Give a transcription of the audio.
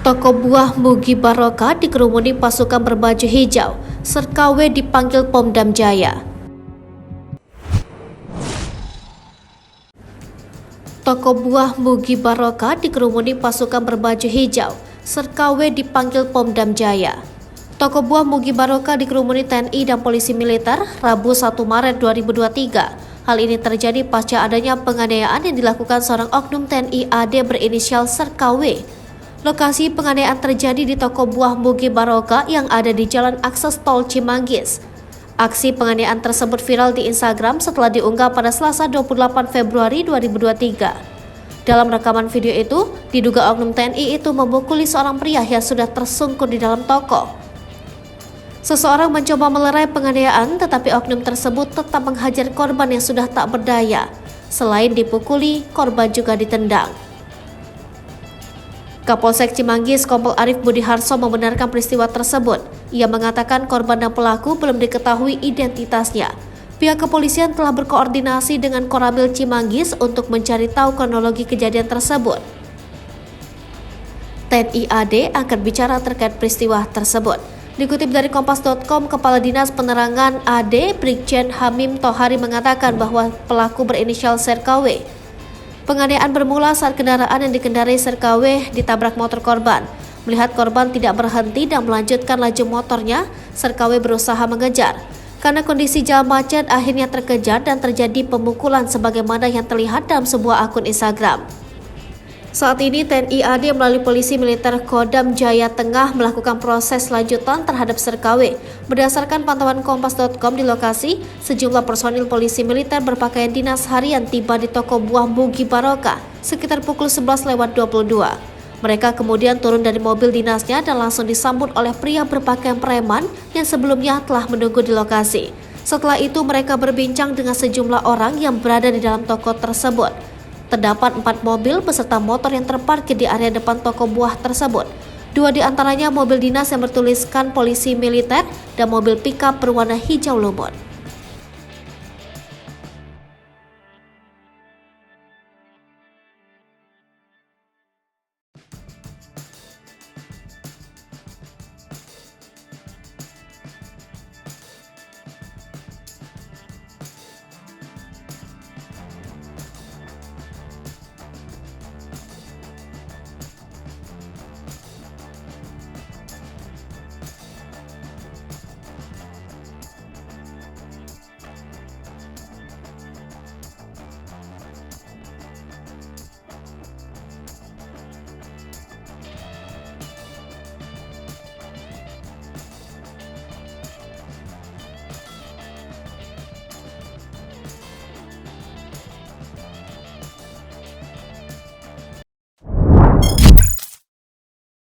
Toko buah Mugi Barokah dikerumuni pasukan berbaju hijau. Serkawe dipanggil Pomdam Jaya. Toko buah Mugi Barokah dikerumuni pasukan berbaju hijau. Serkawe dipanggil Pomdam Jaya. Toko buah Mugi Barokah dikerumuni TNI dan Polisi Militer Rabu 1 Maret 2023. Hal ini terjadi pasca adanya penganiayaan yang dilakukan seorang oknum TNI AD berinisial Serkawe. Lokasi penganiayaan terjadi di toko buah Mugi Barokah yang ada di Jalan Akses Tol Cimanggis. Aksi penganiayaan tersebut viral di Instagram setelah diunggah pada Selasa 28 Februari 2023. Dalam rekaman video itu, diduga oknum TNI itu memukuli seorang pria yang sudah tersungkur di dalam toko. Seseorang mencoba melerai penganiayaan, tetapi oknum tersebut tetap menghajar korban yang sudah tak berdaya. Selain dipukuli, korban juga ditendang. Kapolsek Cimanggis Kompol Arif Budiharso membenarkan peristiwa tersebut. Ia mengatakan korban dan pelaku belum diketahui identitasnya. Pihak kepolisian telah berkoordinasi dengan Koramil Cimanggis untuk mencari tahu kronologi kejadian tersebut. TNI AD akan bicara terkait peristiwa tersebut. Dikutip dari Kompas.com, Kepala Dinas Penerangan AD Brigjen Hamim Tohari mengatakan bahwa pelaku berinisial Serkawe. Penganiayaan bermula saat kendaraan yang dikendarai Serkawe ditabrak motor korban. Melihat korban tidak berhenti dan melanjutkan laju motornya, Serkawe berusaha mengejar. Karena kondisi jalan macet, akhirnya terkejar dan terjadi pemukulan sebagaimana yang terlihat dalam sebuah akun Instagram. Saat ini TNI AD melalui Polisi Militer Kodam Jaya Tengah melakukan proses lanjutan terhadap Serkawe. Berdasarkan pantauan Kompas.com di lokasi, sejumlah personil polisi militer berpakaian dinas harian tiba di toko buah Mugi Barokah sekitar pukul 11:22. Mereka kemudian turun dari mobil dinasnya dan langsung disambut oleh pria berpakaian preman yang sebelumnya telah menunggu di lokasi. Setelah itu mereka berbincang dengan sejumlah orang yang berada di dalam toko tersebut. Terdapat 4 mobil beserta motor yang terparkir di area depan toko buah tersebut. 2 di antaranya mobil dinas yang bertuliskan Polisi Militer dan mobil pickup berwarna hijau lumut.